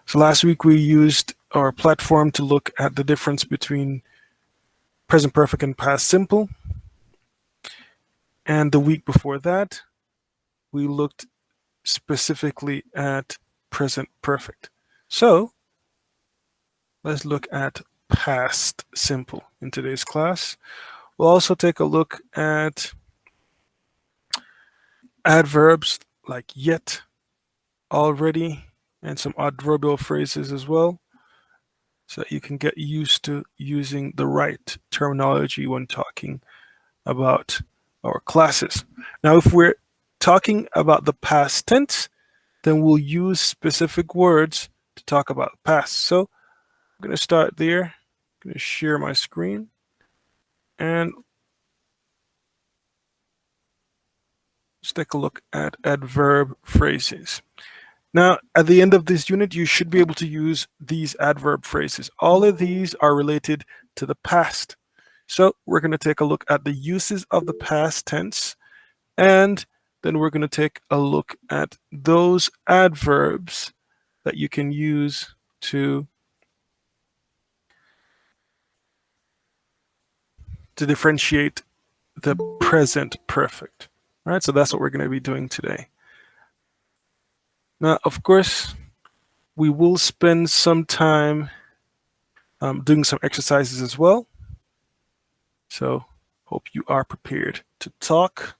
So last week we used our platform to look at the difference between present perfect and past simple. And the week before that, we looked specifically at present perfect. So let's look at past simple in today's class. We'll also take a look at adverbs like yet, already, and some adverbial phrases as well, so that you can get used to using the right terminology when talking about our classes. Now, if we're talking about the past tense, then we'll use specific words to talk about the past. So I'm going to start there. I'm going to share my screen and let's take a look at adverb phrases. Now, at the end of this unit, you should be able to use these adverb phrases. All of these are related to the past. So we're going to take a look at the uses of the past tense, and then we're going to take a look at those adverbs that you can use to differentiate the present perfect. All right, so that's what we're going to be doing today. Now, of course, we will spend some time doing some exercises as well. So hope you are prepared to talk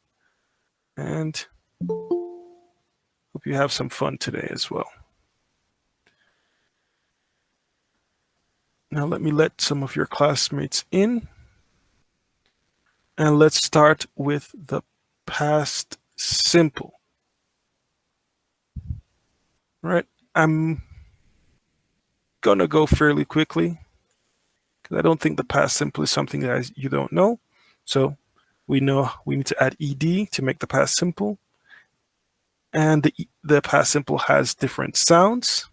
and hope you have some fun today as well. Now let me let some of your classmates in. And let's start with the past simple. All right, I'm gonna go fairly quickly because I don't think the past simple is something that you don't know. So we know we need to add ed to make the past simple. And the past simple has different sounds.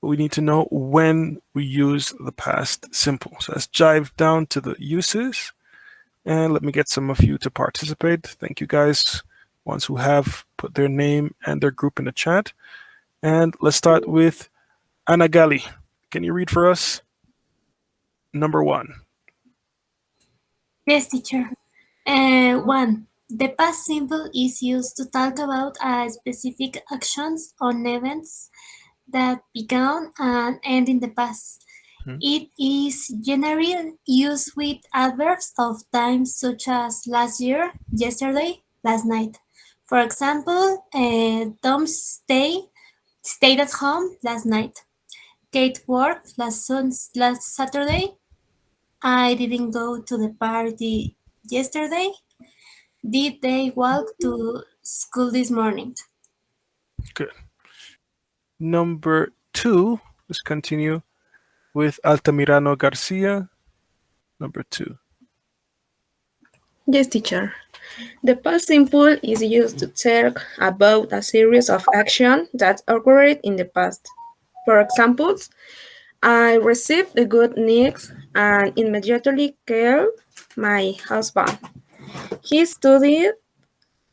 We need to know when we use the past simple. So let's dive down to the uses. And let me get some of you to participate. Thank you guys, ones who have put their name and their group in the chat. And let's start with Anna Gali. Can you read for us number 1? Yes, teacher. 1. The past simple is used to talk about specific actions or events that began and end in the past. It is generally used with adverbs of time such as last year, yesterday, last night. For example, Tom stayed at home last night. Kate worked last Saturday. I didn't go to the party yesterday. Did they walk to school this morning? Good. Number 2, let's continue with Altamirano Garcia. Number 2. Yes, teacher. The past simple is used to talk about a series of actions that occurred in the past. For example, I received the good news and immediately called my husband. He studied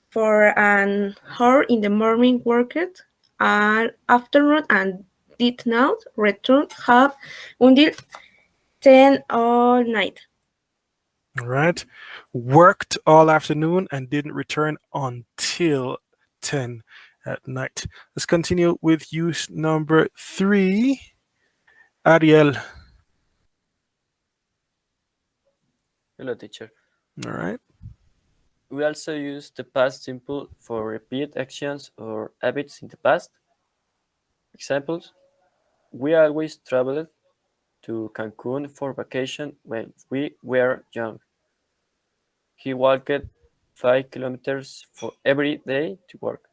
for an hour in the morning, worked an afternoon, and did not return home until 10 all night. All right. Worked all afternoon and didn't return until 10 at night. Let's continue with use number 3. Ariel. Hello, teacher. All right. We also use the past simple for repeat actions or habits in the past. Examples: we always traveled to Cancun for vacation when we were young. He walked 5 kilometers for every day to work.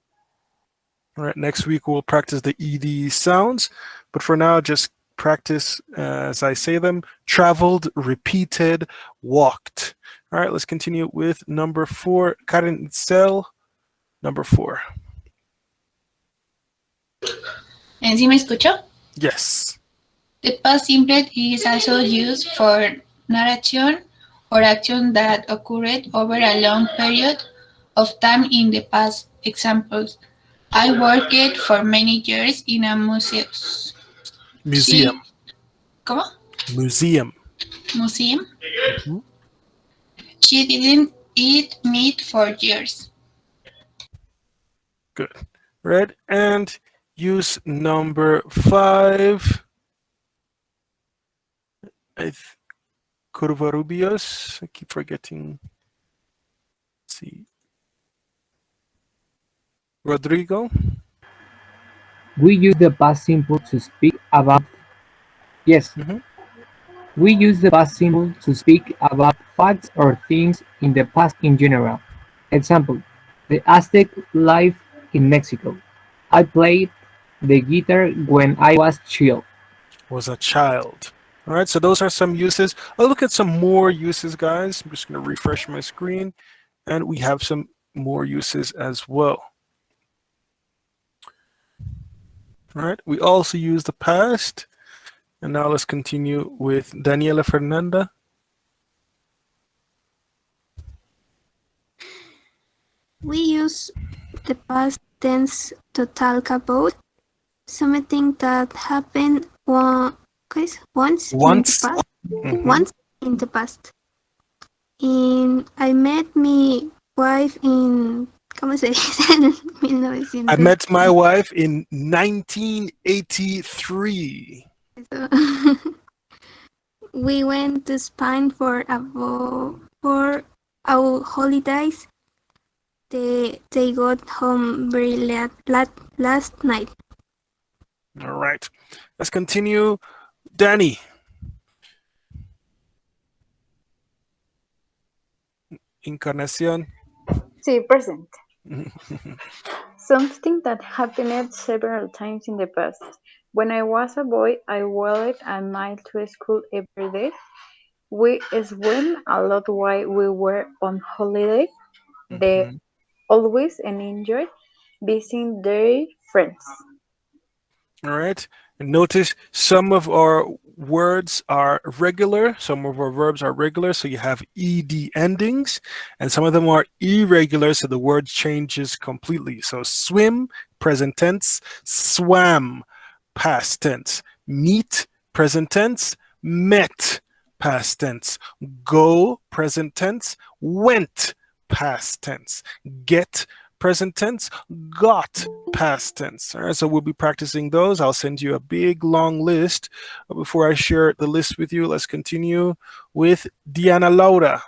All right. Next week we'll practice the ed sounds, but for now just practice as I say them. Traveled, repeated, walked. All right, let's continue with number 4. Karen Itzel, number 4. ¿Sí me escuchó? Yes. The past simple is also used for narration or action that occurred over a long period of time in the past. Examples: I worked for many years in a museum. Museum. She, ¿cómo? Museum. Museum. Mhm. She didn't eat meat for years. Good. Right. And use number 5. Curvarubios. I keep forgetting. Let's see. Rodrigo. We use the past simple to speak about yes. Mhm. We use the past simple to speak about facts or things in the past in general. Example: the Aztec life in Mexico. I played the guitar when I was chill. Was a child. All right, so those are some uses. I'll look at some more uses, guys. I'm just going to refresh my screen, and we have some more uses as well. All right, we also use the past. And now let's continue with Daniela Fernanda. We use the past tense to talk about something that happened once in the past. Mhm. Once in the past. And I met my wife in, ¿cómo se dice? En I 1900. met my wife in 1983. We went to Spain for our holidays. They got home very last night. All right, let's continue. Danny. Encarnacion. Sí, present. Something that happened several times in the past. When I was a boy, I walked a mile to school every day. We swam a lot while we were on holiday. They Mhm. always and enjoyed visiting their friends. All right. And notice some of our words are regular, some of our verbs are regular, so you have ed endings, and some of them are irregular, so the word changes completely. So swim, present tense; swam, past tense; meet, present tense; met, past tense; go, present tense; went, past tense; get, present tense; got, past tense. All right, so we'll be practicing those. I'll send you a big long list. But before I share the list with you, let's continue with Diana Laura.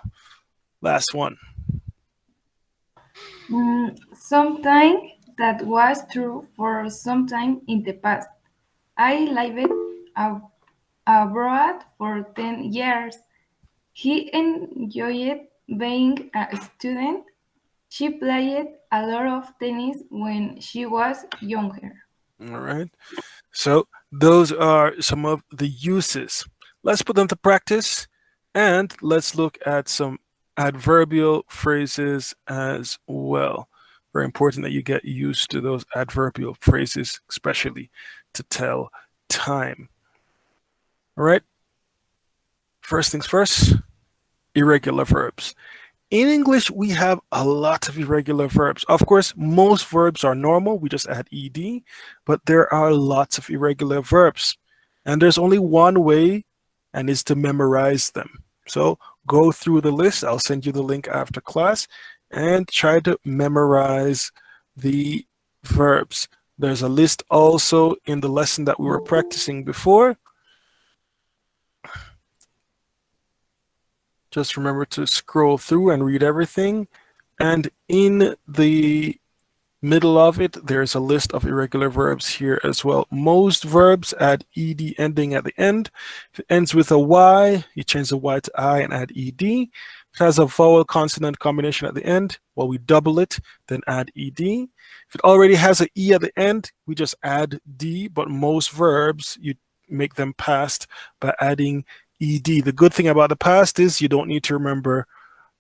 Last one. Sometime that was true for some time in the past. I lived abroad for 10 years. He enjoyed being a student. She played a lot of tennis when she was younger. All right. So those are some of the uses. Let's put them to practice, and let's look at some adverbial phrases as well. Very important that you get used to those adverbial phrases, especially to tell time. All right. First things first, irregular verbs. In English, we have a lot of irregular verbs. Of course, most verbs are normal. We just add ed, but there are lots of irregular verbs. And there's only one way, and is to memorize them. So go through the list. I'll send you the link after class and try to memorize the verbs. There's a list also in the lesson that we were practicing before. Just remember to scroll through and read everything. And in the middle of it, there's a list of irregular verbs here as well. Most verbs add ed ending at the end. If it ends with a y, you change the y to I and add ed. If it has a vowel consonant combination at the end, well, we double it, then add ed. If it already has an e at the end, we just add d, but most verbs, you make them past by adding ed. The good thing about the past is you don't need to remember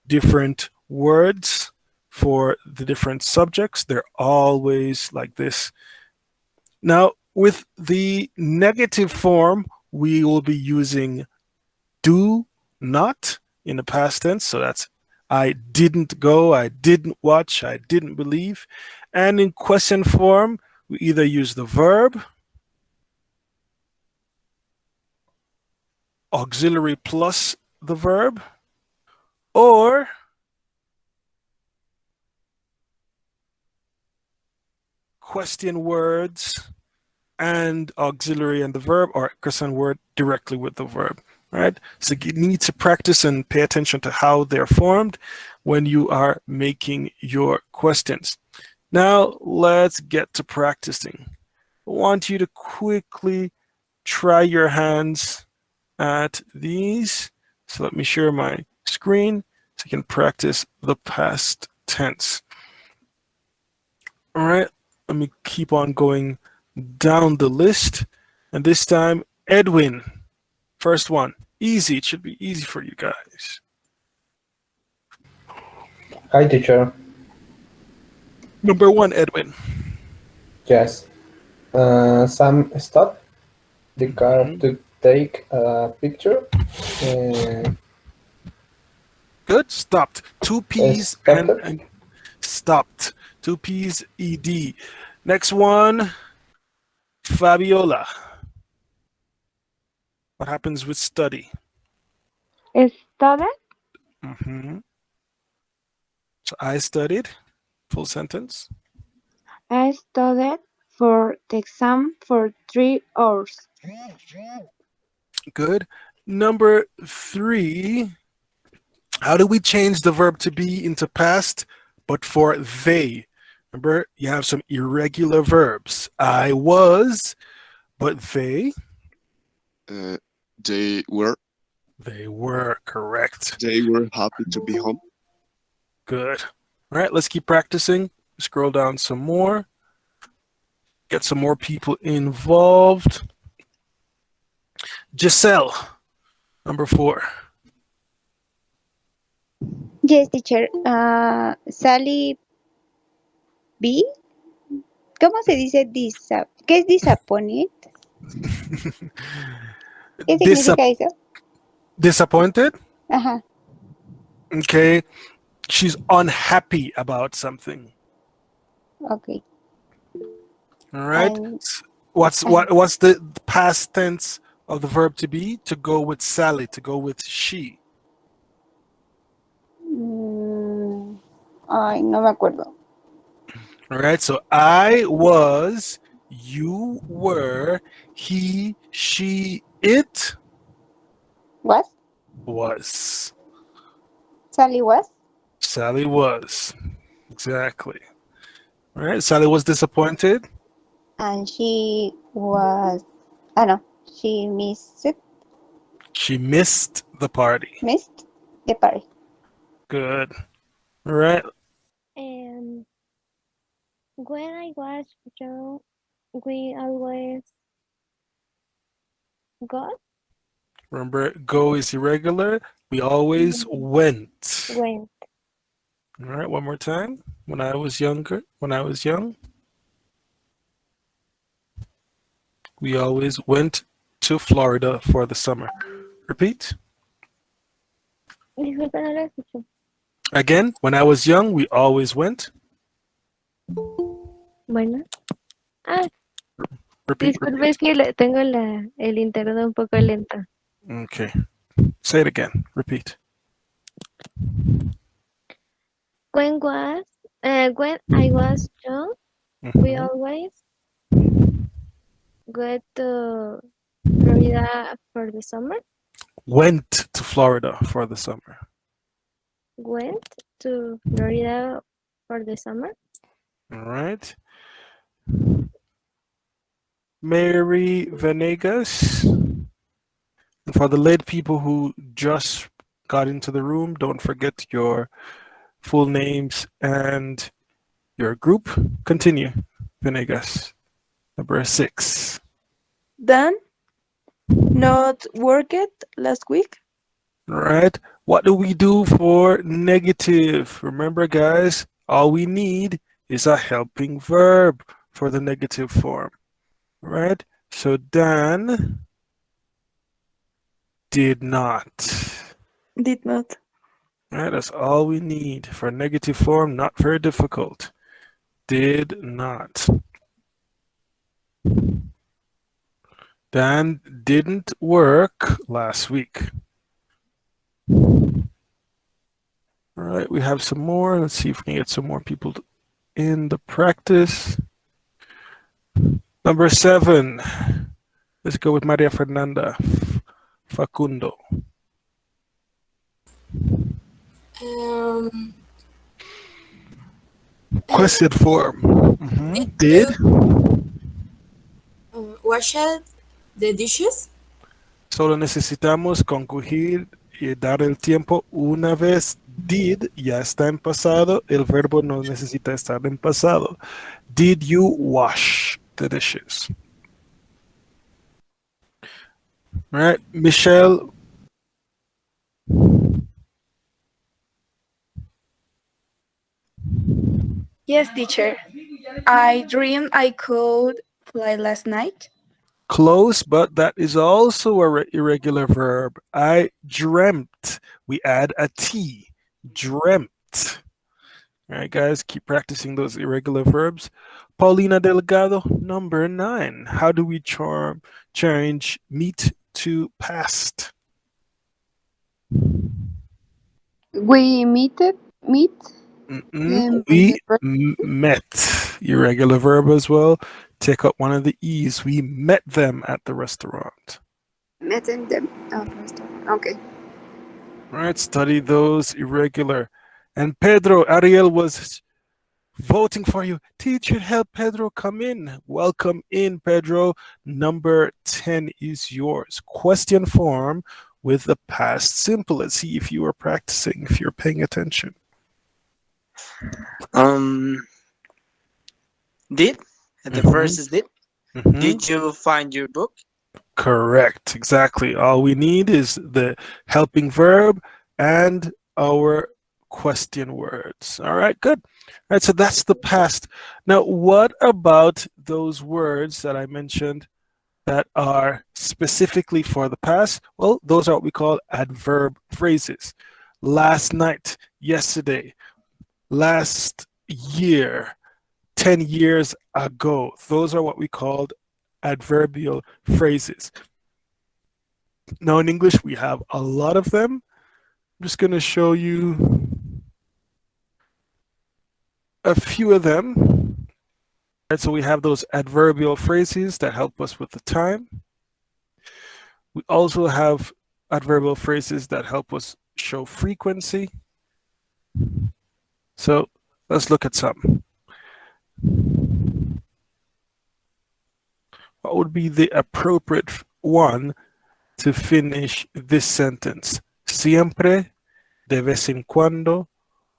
different words for the different subjects. They're always like this. Now, with the negative form, we will be using do not in the past tense. So that's I didn't go, I didn't watch, I didn't believe. And in question form, we either use the verb, auxiliary plus the verb, or question words and auxiliary and the verb, or question word directly with the verb. Right? So you need to practice and pay attention to how they're formed when you are making your questions. Now let's get to practicing. I want you to quickly try your hands at these. So let me share my screen so you can practice the past tense. All right, let me keep on going down the list. And this time, Edwin, first one. Easy, it should be easy for you guys. Hi, teacher. Number one, Edwin. Yes. Sam stopped the car to take a picture. Good. Stopped. Two P's Stopped. and stopped. Two P's, ED. Next one, Fabiola. What happens with study? Studied. So I studied. Full sentence. I studied for the exam for 3 hours. Good. Number three. How do we change the verb to be into past, but for they? Remember, you have some irregular verbs. I was, but they? They were. They were, correct. They were happy to be home. Good. All right, let's keep practicing. Scroll down some more. Get some more people involved. Giselle, number 4. Yes, teacher. Sally B. ¿Cómo se dice ¿Qué es disappointed? ¿Qué significa eso? Disappointed? Ajá. Okay. She's unhappy about something. Okay. All right. What's the past tense of the verb to be? To go with Sally, to go with she. Ay, no me acuerdo. All right. So I was, you were, he, she, it was. Sally was? Sally was. Exactly. All right. Sally was disappointed. And she was, she missed it. She missed the party. Missed the party. Good. All right. When I was young, we always got. Remember, go is irregular. We always went. Went. All right, one more time. When I was young, we always went to Florida for the summer. Repeat. Disculpe, no lo escucho. Again, when I was young, we always went. Bueno. Repeat. Disculpe, es que tengo el internet un poco lento. Okay. Say it again. Repeat. When I was young, we always go to Florida for the summer. Went to Florida for the summer. Went to Florida for the summer. All right. Mary Venegas. And for the late people who just got into the room, don't forget your full names and your group. Continue, Venegas. Number 6. Dan not worked last week. All right. What do we do for negative? Remember, guys, all we need is a helping verb for the negative form. All right. So Dan did not. Did not. All right, that's all we need for negative form. Not very difficult. Did not. Dan didn't work last week. All right, we have some more. Let's see if we can get some more people in the practice. Number 7. Let's go with Maria Fernanda. Facundo. Question form. Did wash the dishes? Solo necesitamos concluir y dar el tiempo una vez. Did ya está en pasado. El verbo no necesita estar en pasado. Did you wash the dishes? All right, Michelle. Yes, teacher. I dreamed I could fly last night. Close, but that is also a irregular verb. I dreamt. We add a T. Dreamt. All right, guys, keep practicing those irregular verbs. Paulina Delgado, number 9. How do we change meet to past? We meet. We met. Irregular verb as well. Take out one of the E's. We met them at the restaurant. Met them at the restaurant. Okay. All right, study those irregular. And Pedro, Ariel was voting for you. Teacher, help Pedro come in. Welcome in, Pedro. Number 10 is yours. Question form with the past simple. Let's see if you are practicing, if you're paying attention. Did? The first is did. Did you find your book? Correct. Exactly. All we need is the helping verb and our question words. All right, good. All right, so that's the past. Now, what about those words that I mentioned that are specifically for the past? Well, those are what we call adverb phrases. Last night, yesterday, last year, 10 years ago. Those are what we called adverbial phrases. Now in English, we have a lot of them. I'm just going to show you a few of them. And so we have those adverbial phrases that help us with the time. We also have adverbial phrases that help us show frequency. So let's look at some. What would be the appropriate one to finish this sentence? Siempre, de vez en cuando,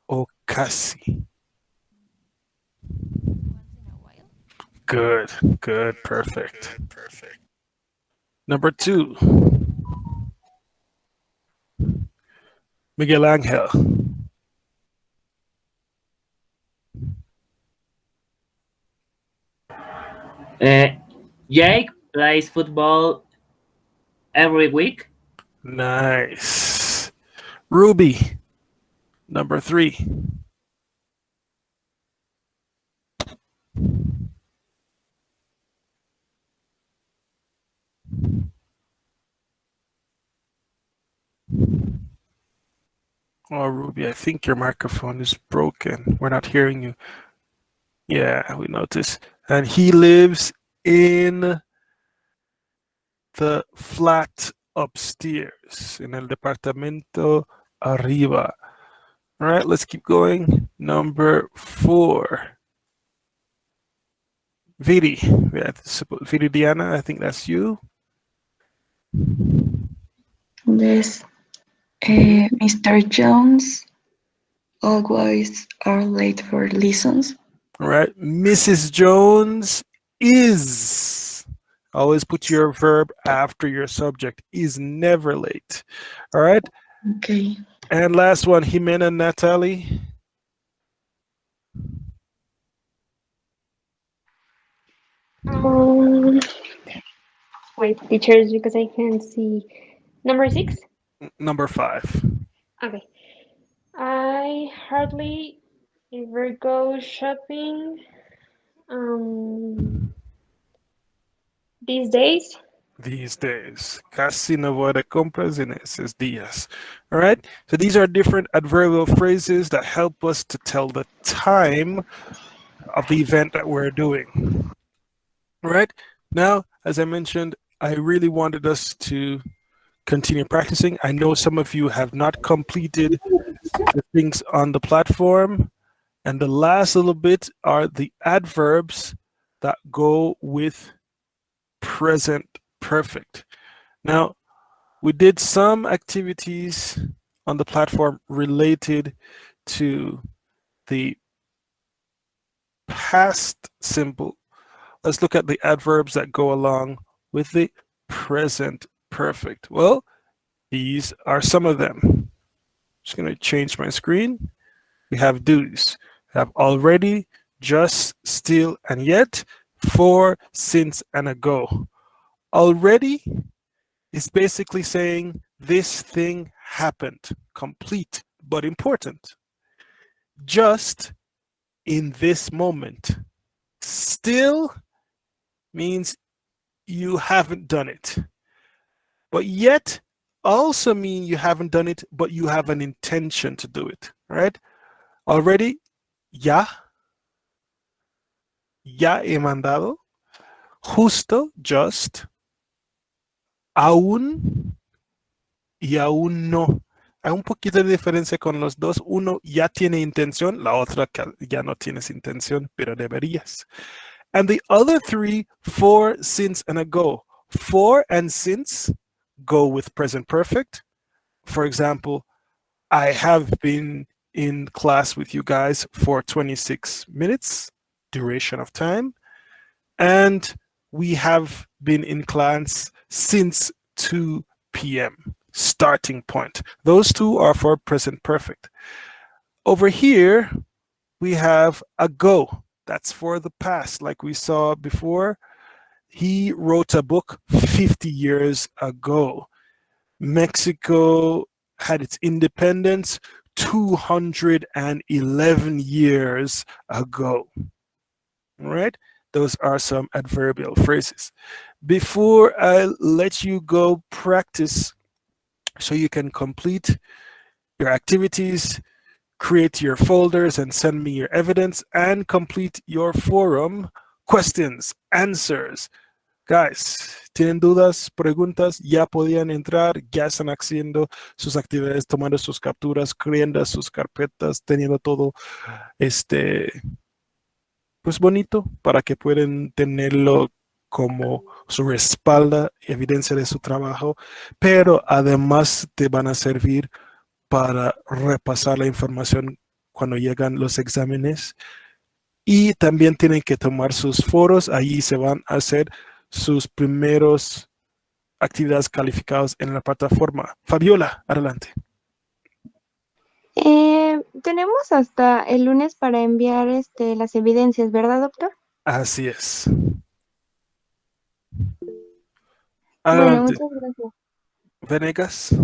o casi. Good, good, perfect. Number 2. Miguel Angel. Jake plays football every week. Nice. Ruby, number 3. Oh, Ruby, I think your microphone is broken. We're not hearing you. Yeah, we noticed. And he lives in the flat upstairs, en el departamento arriba. All right, let's keep going. Number 4. Viri. Viri Diana, I think that's you. Yes. Mr. Jones always are late for lessons. All right, Mrs. Jones is. Always put your verb after your subject. Is never late. All right. Okay. And last one, Jimena Natalie. Wait, teachers, because I can't see. Number 6? Number 5. Okay. hardly ever go shopping these days. These days. Casi no voy de compras en esos días. All right. So these are different adverbial phrases that help us to tell the time of the event that we're doing. All right. Now, as I mentioned, I really wanted us to continue practicing. I know some of you have not completed the things on the platform. And the last little bit are the adverbs that go with present perfect. Now, we did some activities on the platform related to the past simple. Let's look at the adverbs that go along with the present perfect. Well, these are some of them. Just going to change my screen. We have do's. We have already, just, still, and yet, for, since, and ago. Already is basically saying this thing happened, complete but important. Just in this moment. Still means you haven't done it. But yet also mean you haven't done it, but you have an intention to do it, right? Already, ya he mandado. Justo, just. Aún y aún no. Hay un poquito de diferencia con los dos. Uno ya tiene intención, la otra ya no tienes intención, pero deberías. And the other three, for, since, and ago. For and since go with present perfect. For example, I have been in class with you guys for 26 minutes, duration of time. And we have been in class since 2 p.m. starting point. Those two are for present perfect. Over here, we have ago. That's for the past, like we saw before. He wrote a book 50 years ago. Mexico had its independence 211 years ago. All right? Those are some adverbial phrases. Before I let you go practice so you can complete your activities, create your folders and send me your evidence, and complete your forum, questions, answers. Guys, ¿tienen dudas, preguntas? Ya podían entrar, ya están haciendo sus actividades, tomando sus capturas, creando sus carpetas, teniendo todo pues bonito para que puedan tenerlo como su respalda, evidencia de su trabajo, pero además te van a servir para repasar la información cuando llegan los exámenes. Y también tienen que tomar sus foros, ahí se van a hacer sus primeros actividades calificadas en la plataforma. Fabiola, adelante. Tenemos hasta el lunes para enviar las evidencias, ¿verdad, doctor? Así es. Bueno, Adelante. muchas gracias. Venegas.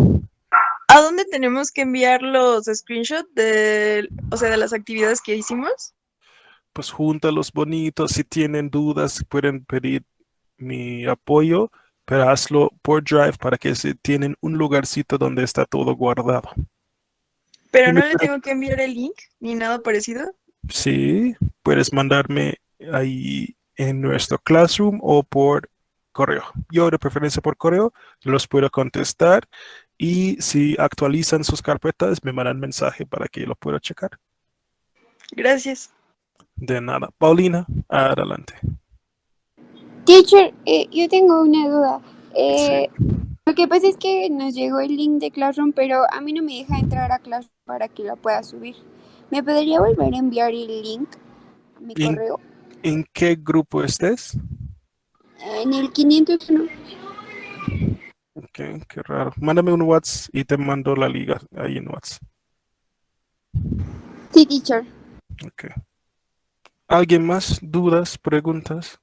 ¿A dónde tenemos que enviar los screenshots de las actividades que hicimos? Pues júntalos bonitos. Si tienen dudas, pueden pedir mi apoyo, pero hazlo por Drive para que se tienen un lugarcito donde está todo guardado. Pero no le tengo que enviar el link ni nada parecido. Sí, puedes mandarme ahí en nuestro Classroom o por correo. Yo de preferencia por correo los puedo contestar y si actualizan sus carpetas me mandan mensaje para que yo lo pueda checar. Gracias. De nada. Paulina, adelante. Teacher, yo tengo una duda. Sí. Lo que pasa es que nos llegó el link de Classroom, pero a mí no me deja entrar a Classroom para que lo pueda subir. ¿Me podría volver a enviar el link a mi correo? ¿En qué grupo estés? En el 501. Ok, qué raro. Mándame un WhatsApp y te mando la liga ahí en WhatsApp. Sí, teacher. Ok. ¿Alguien más? ¿Dudas? ¿Preguntas?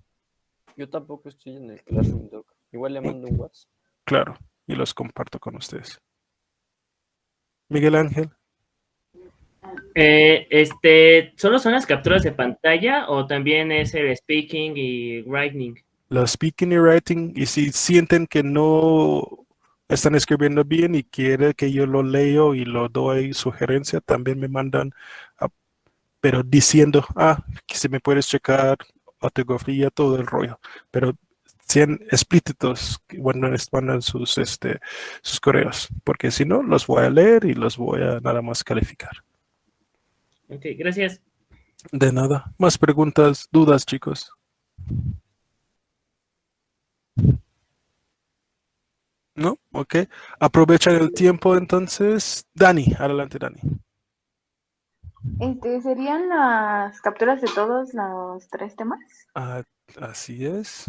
Yo tampoco estoy en el Classroom, Doc. Igual le mando un WhatsApp. Claro, y los comparto con ustedes. Miguel Ángel. ¿Solo son las capturas de pantalla o también es el speaking y writing? Los speaking y writing, y si sienten que no están escribiendo bien y quiere que yo lo leo y lo doy sugerencia, también me mandan, pero diciendo, que si me puedes checar ortografía, todo el rollo, pero sean explícitos cuando les mandan sus correos, porque si no, los voy a leer y los voy a nada más calificar. Ok, gracias. De nada. Más preguntas, dudas, chicos. ¿No? Ok. Aprovechan el tiempo entonces. Dani, adelante, Dani. ¿Serían las capturas de todos los 3 temas? Así es.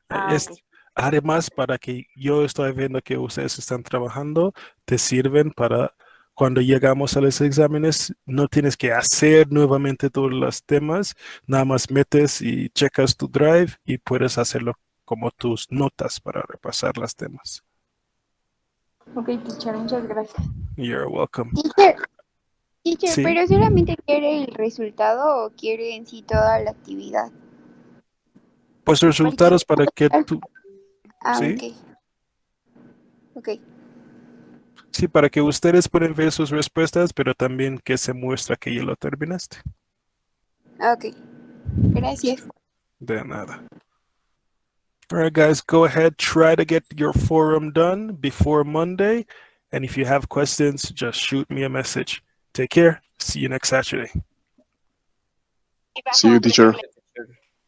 Ok. Además, para que yo estoy viendo que ustedes están trabajando, te sirven para cuando llegamos a los exámenes, no tienes que hacer nuevamente todos los temas, nada más metes y checas tu drive y puedes hacerlo como tus notas para repasar los temas. Ok, teacher, muchas gracias. You're welcome. Teacher, Sí. ¿pero solamente quiere el resultado o quiere en sí toda la actividad? Pues resultados para que tú, ¿sí? Ok. Ok. Sí, para que ustedes puedan ver sus respuestas, pero también que se muestra que ya lo terminaste. Ok. Gracias. De nada. All right, guys, go ahead, try to get your forum done before Monday. And if you have questions, just shoot me a message. Take care. See you next Saturday. See you, teacher.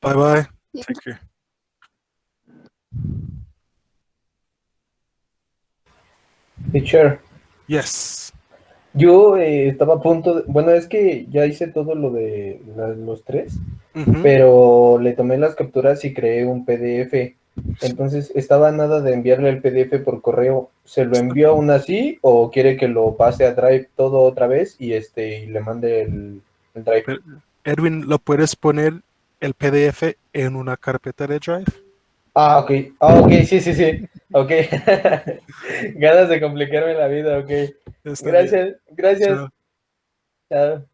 Bye-bye. Take care. Teacher. Yes. Yo estaba a punto bueno, es que ya hice todo lo de los 3, pero le tomé las capturas y creé un PDF. Entonces estaba nada de enviarle el PDF por correo. ¿Se lo envío aún así o quiere que lo pase a Drive todo otra vez y y le mande el Drive? Edwin, ¿lo puedes poner el PDF en una carpeta de Drive? Ok. Ok, sí. Ok. Ganas de complicarme la vida, ok. Está bien. Gracias. Chao. Chao.